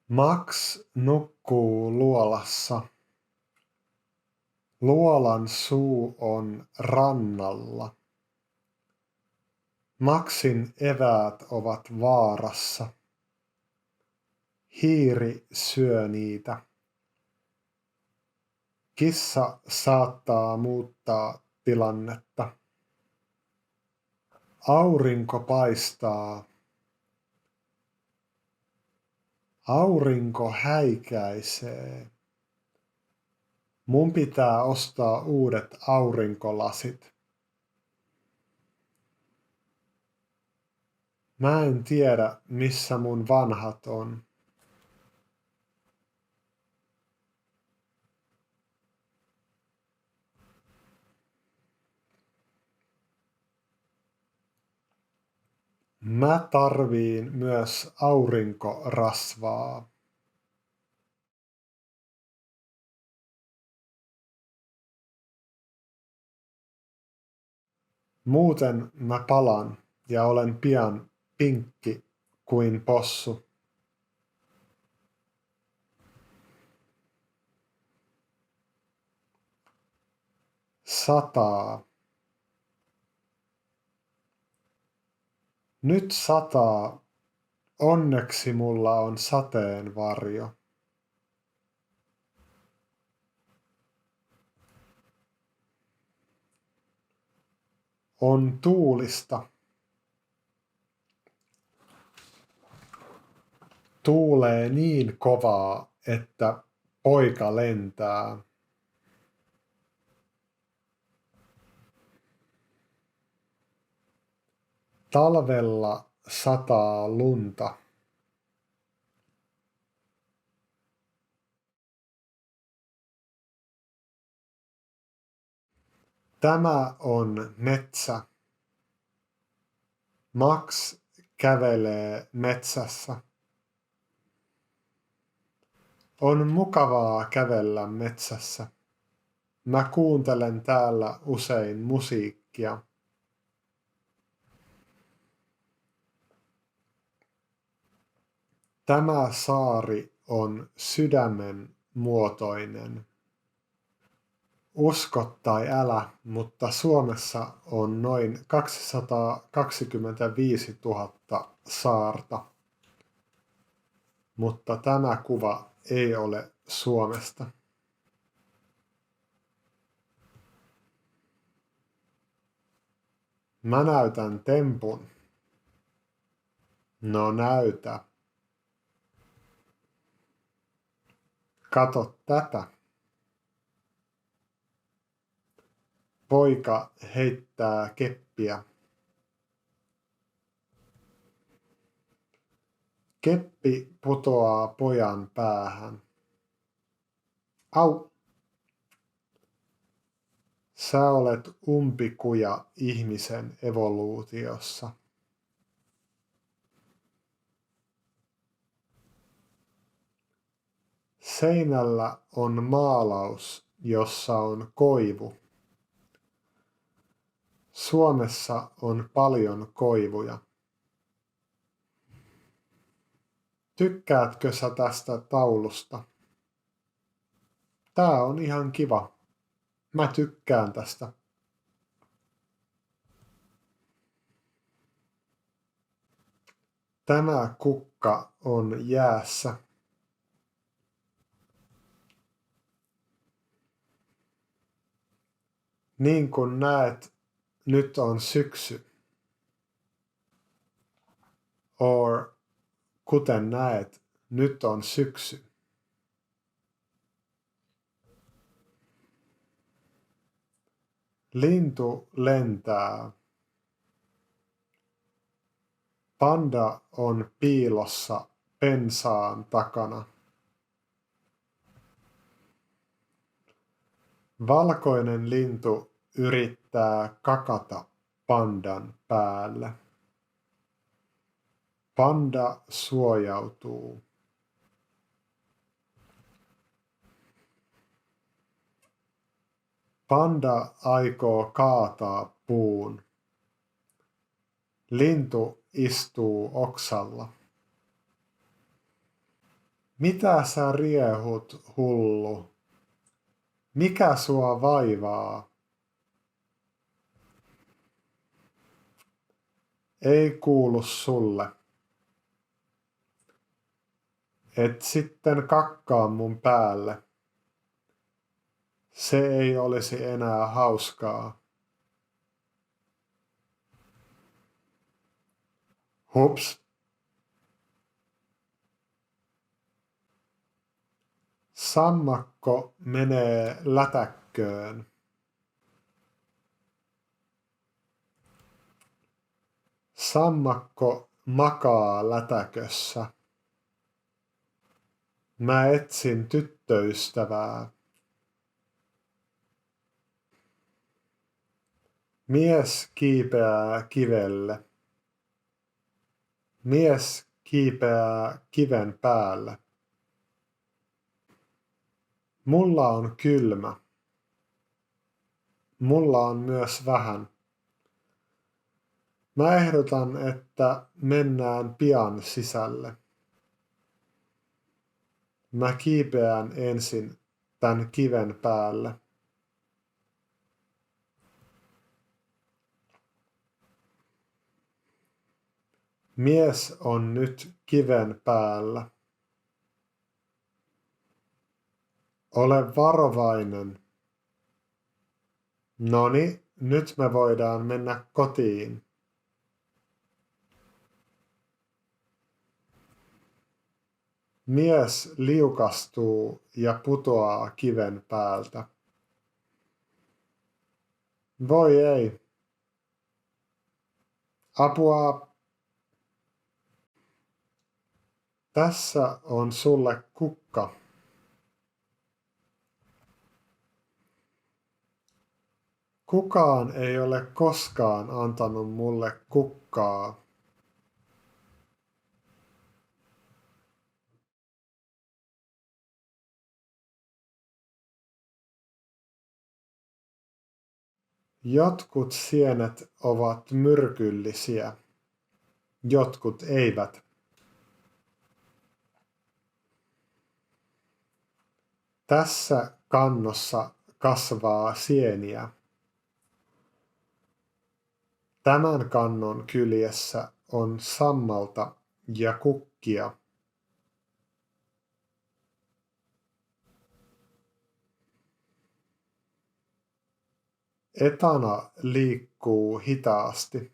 Max nukkuu luolassa. Luolan suu on rannalla. Maxin eväät ovat vaarassa. Hiiri syö niitä. Kissa saattaa muuttaa tilannetta. Aurinko paistaa. Aurinko häikäisee. Mun pitää ostaa uudet aurinkolasit. Mä en tiedä, missä mun vanhat on. Mä tarviin myös aurinkorasvaa. Muuten mä palan ja olen pian pinkki kuin possu. Sataa. Nyt sataa. Onneksi mulla on sateenvarjo. On tuulista. Tuulee niin kovaa, että poika lentää. Talvella sataa lunta. Tämä on metsä. Max kävelee metsässä. On mukavaa kävellä metsässä. Mä kuuntelen täällä usein musiikkia. Tämä saari on sydämen muotoinen. Usko tai älä, mutta Suomessa on noin 225 000 saarta. Mutta tämä kuva ei ole Suomesta. Mä näytän tempun. No näytä. Kato tätä. Poika heittää keppiä. Keppi putoaa pojan päähän. Au! Sä olet umpikuja ihmisen evoluutiossa. Seinällä on maalaus, jossa on koivu. Suomessa on paljon koivuja. Tykkäätkö sä tästä taulusta? Tää on ihan kiva. Mä tykkään tästä. Tämä kukka on jäässä. Niin kuin näet, nyt on syksy. Or kuten näet, nyt on syksy. Lintu lentää. Panda on piilossa pensaan takana. Valkoinen lintu yrittää kakata pandan päälle. Panda suojautuu. Panda aikoo kaataa puun. Lintu istuu oksalla. Mitä sä riehut, hullu? Mikä sua vaivaa? Ei kuulu sulle. Et sitten kakkaa mun päälle. Se ei olisi enää hauskaa. Hups. Sammakko menee lätäkköön. Sammakko makaa lätäkössä. Mä etsin tyttöystävää. Mies kiipeää kivelle. Mies kiipeää kiven päälle. Mulla on kylmä. Mulla on myös vähän. Mä ehdotan, että mennään pian sisälle. Mä kiipeän ensin tän kiven päälle. Mies on nyt kiven päällä. Ole varovainen. Noni, nyt me voidaan mennä kotiin. Mies liukastuu ja putoaa kiven päältä. Voi ei. Apua. Tässä on sulle kukka. Kukaan ei ole koskaan antanut mulle kukkaa. Jotkut sienet ovat myrkyllisiä, jotkut eivät. Tässä kannossa kasvaa sieniä. Tämän kannon kyljessä on sammalta ja kukkia. Etana liikkuu hitaasti.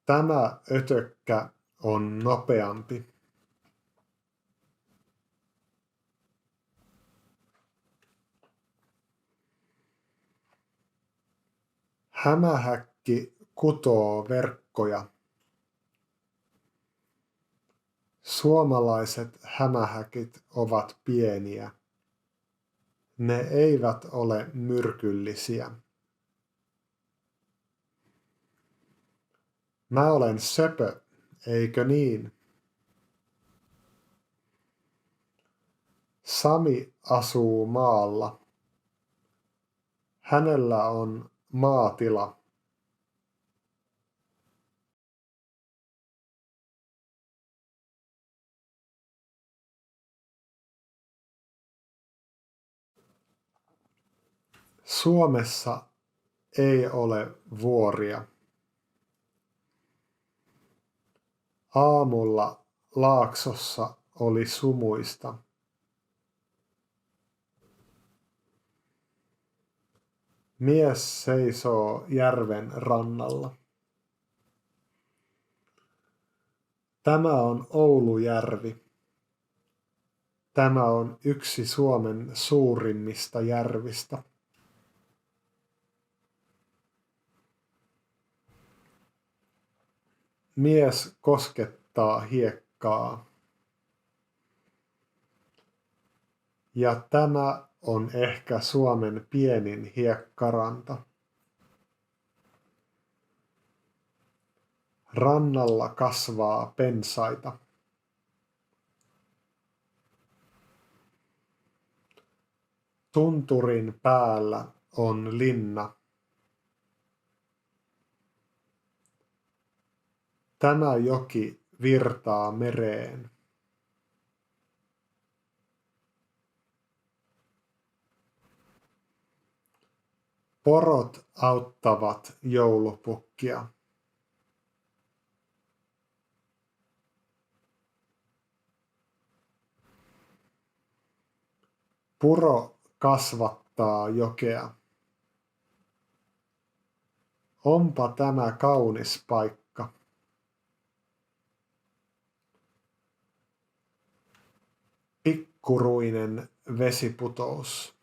Tämä ötökkä on nopeampi. Hämähäkki kutoo verkkoja. Suomalaiset hämähäkit ovat pieniä. Ne eivät ole myrkyllisiä. Mä olen söpö, eikö niin? Sami asuu maalla. Hänellä on maatila. Suomessa ei ole vuoria. Aamulla laaksossa oli sumuista. Mies seisoo järven rannalla. Tämä on Oulujärvi. Tämä on yksi Suomen suurimmista järvistä. Mies koskettaa hiekkaa. Ja tämä on ehkä Suomen pienin hiekkaranta. Rannalla kasvaa pensaita. Tunturin päällä on linna. Tämä joki virtaa mereen. Porot auttavat joulupukkia. Puro kasvattaa jokea. Onpa tämä kaunis paikka. Pikkuruinen vesiputous.